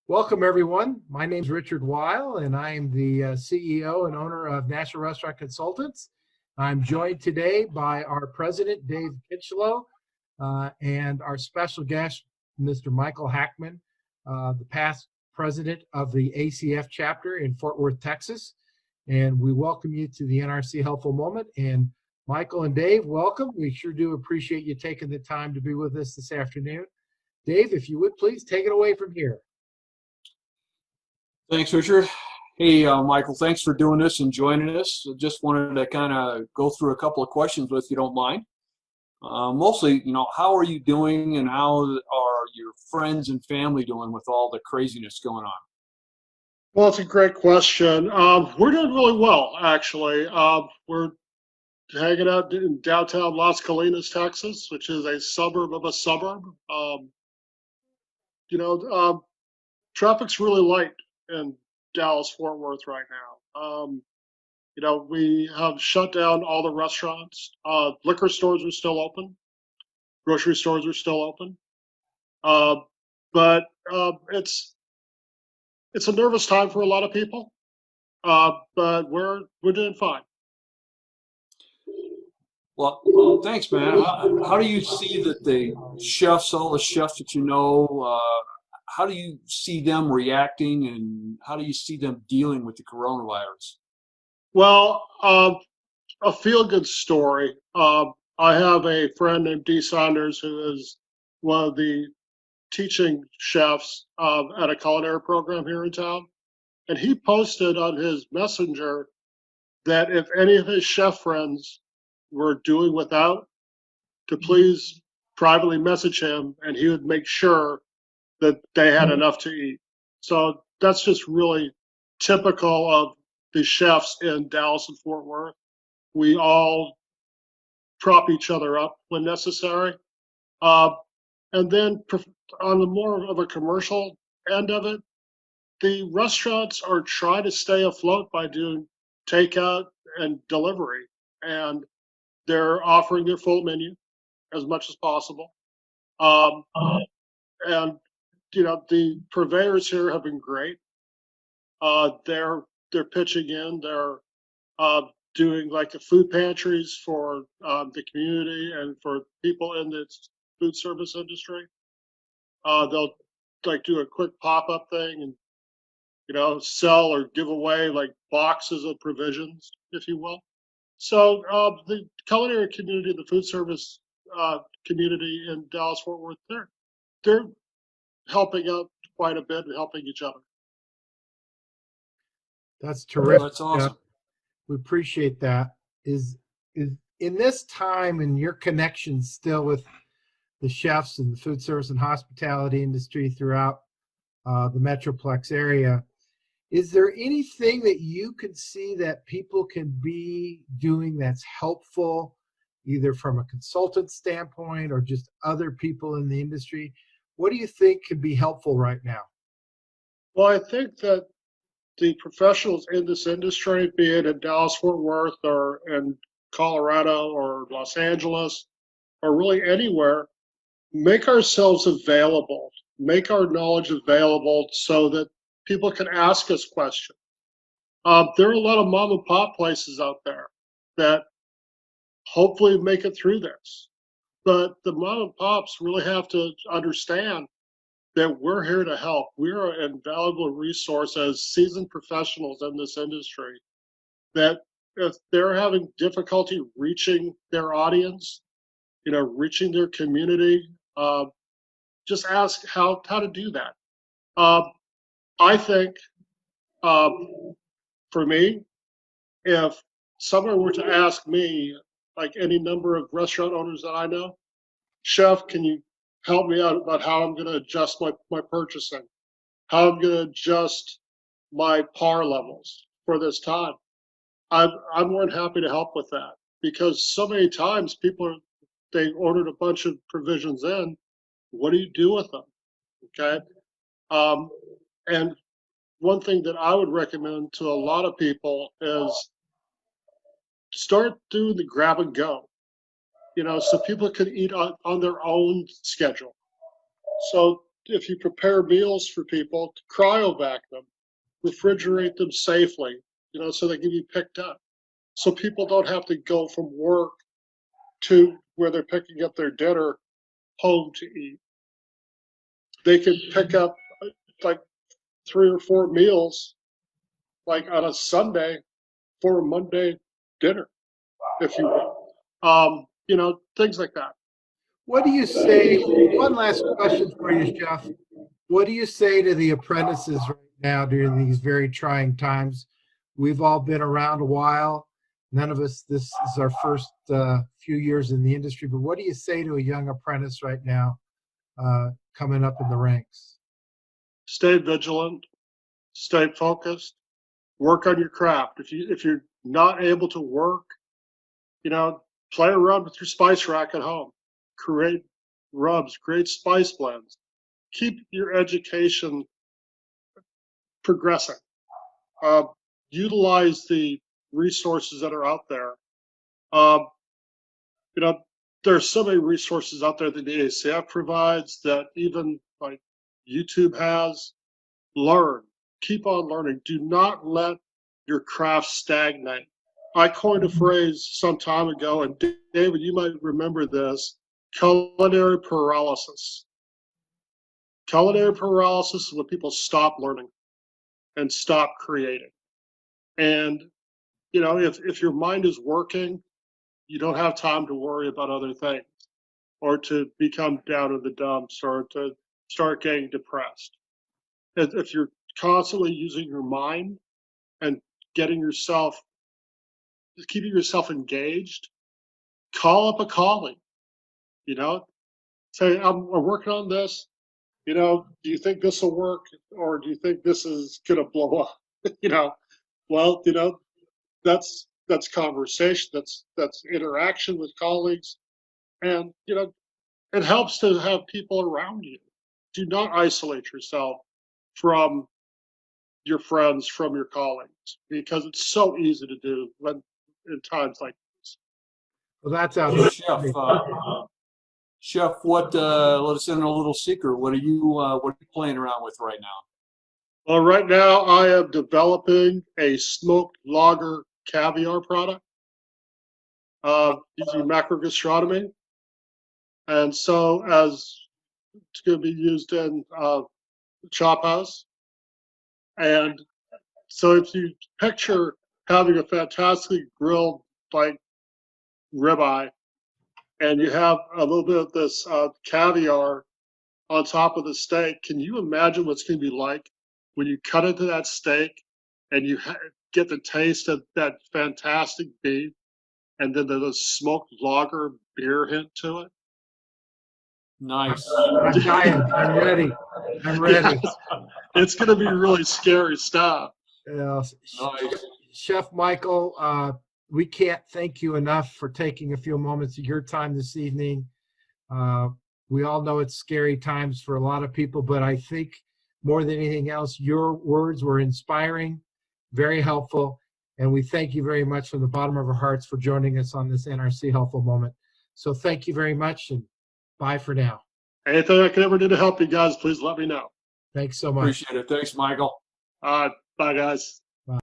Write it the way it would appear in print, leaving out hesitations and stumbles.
Welcome, everyone. My name is Richard Weil, and I am the CEO and owner of National Restaurant Consultants. I'm joined today by our president, Dave Kitchelow, and our special guest, Mr. Michael Hackman, the past president of the ACF chapter in Fort Worth, Texas. And we welcome you to the NRC Helpful Moment. And Michael and Dave, welcome. We sure do appreciate you taking the time to be with us this afternoon. Dave, if you would please take it away from here. Thanks, Richard. Hey, Michael, thanks for doing this and joining us. I just wanted to kind of go through a couple of questions with you, don't mind. Mostly, how are you doing and how are your friends and family doing with all the craziness going on? Well, it's a great question. We're doing really well, actually. We're hanging out in downtown Las Colinas, Texas, which is a suburb of a suburb. Traffic's really light in Dallas, Fort Worth right now. We have shut down all the restaurants. Liquor stores are still open. Grocery stores are still open. But it's a nervous time for a lot of people. But we're doing fine. Well, thanks, man. How do you see that all the chefs that how do you see them reacting and how do you see them dealing with the coronavirus? Well, a feel-good story. I have a friend named Dee Saunders who is one of the teaching chefs at a culinary program here in town. And he posted on his messenger that if any of his chef friends were doing without, to please privately message him and he would make sure that they had enough to eat. So that's just really typical of the chefs in Dallas and Fort Worth. We all prop each other up when necessary. And then on the more of a commercial end of it, the restaurants are trying to stay afloat by doing takeout and delivery. And they're offering their full menu as much as possible. And the purveyors here have been great. They're pitching in. They're doing like the food pantries for the community and for people in the food service industry. They'll like do a quick pop-up thing and sell or give away like boxes of provisions, if you will. So the culinary community, the food service community in Dallas Fort Worth, they're helping out quite a bit and helping each other. That's terrific. That's awesome. We appreciate that. Is in this time and your connection still with the chefs and the food service and hospitality industry throughout the Metroplex area, is there anything that you can see that people can be doing that's helpful, either from a consultant standpoint or just other people in the industry? What do you think could be helpful right now? Well, I think that the professionals in this industry, be it in Dallas, Fort Worth, or in Colorado, or Los Angeles, or really anywhere, make ourselves available, make our knowledge available so that people can ask us questions. There are a lot of mom and pop places out there that hopefully make it through this. But the mom and pops really have to understand that we're here to help. We're an invaluable resource as seasoned professionals in this industry, that if they're having difficulty reaching their audience, reaching their community, just ask how to do that. I think for me, if someone were to ask me, like any number of restaurant owners that I know, Chef, can you help me out about how I'm going to adjust my purchasing, how I'm going to adjust my par levels for this time? I'm more than happy to help with that, because so many times they ordered a bunch of provisions in. What do you do with them? Okay. And one thing that I would recommend to a lot of people is start doing the grab and go, so people can eat on their own schedule. So if you prepare meals for people, cryovac them, refrigerate them safely, so they can be picked up. So people don't have to go from work to where they're picking up their dinner home to eat. They can pick up like 3 or 4 meals, like on a Sunday for a Monday dinner, if you will. Things like that. What do you say? One last question for you, Chef. What do you say to the apprentices right now during these very trying times? We've all been around a while. None of us, this is our first few years in the industry, but what do you say to a young apprentice right now coming up in the ranks? Stay vigilant, stay focused, work on your craft. If you're not able to work, play around with your spice rack at home. Create rubs, create spice blends. Keep your education progressing. Utilize the resources that are out there. Um, there's so many resources out there that the ACF provides, that even like YouTube has. Learn. Keep on learning. Do not let your craft stagnate. I coined a phrase some time ago, and David, you might remember this: culinary paralysis. Culinary paralysis is when people stop learning and stop creating. And if your mind is working, you don't have time to worry about other things, or to become down in the dumps, or to start getting depressed. If you're constantly using your mind and keeping yourself engaged, call up a colleague, say, I'm working on this, do you think this will work, or do you think this is going to blow up? Well, that's conversation, that's interaction with colleagues. And it helps to have people around you. Do not isolate yourself from your friends, from your colleagues, because it's so easy to do when in times like this. Well, that's Hey, Chef. outstanding. Chef, let us in on a little secret. What are you playing around with right now? Well, right now I am developing a smoked lager caviar product using macrogastronomy, and so as it's going to be used in chop house. And so if you picture having a fantastically grilled like ribeye, and you have a little bit of this caviar on top of the steak, can you imagine what's going to be like when you cut into that steak and you get the taste of that fantastic beef, and then the smoked lager beer hint to it? Nice. I'm dying. I'm ready. I'm ready. Yes. It's going to be really scary stuff. Nice. Chef Michael, we can't thank you enough for taking a few moments of your time this evening. We all know it's scary times for a lot of people, but I think more than anything else, your words were inspiring, very helpful, and we thank you very much from the bottom of our hearts for joining us on this NRC Helpful Moment. So thank you very much, and bye for now. Anything I can ever do to help you guys, please let me know. Thanks so much. Appreciate it. Thanks, Michael. Bye, guys.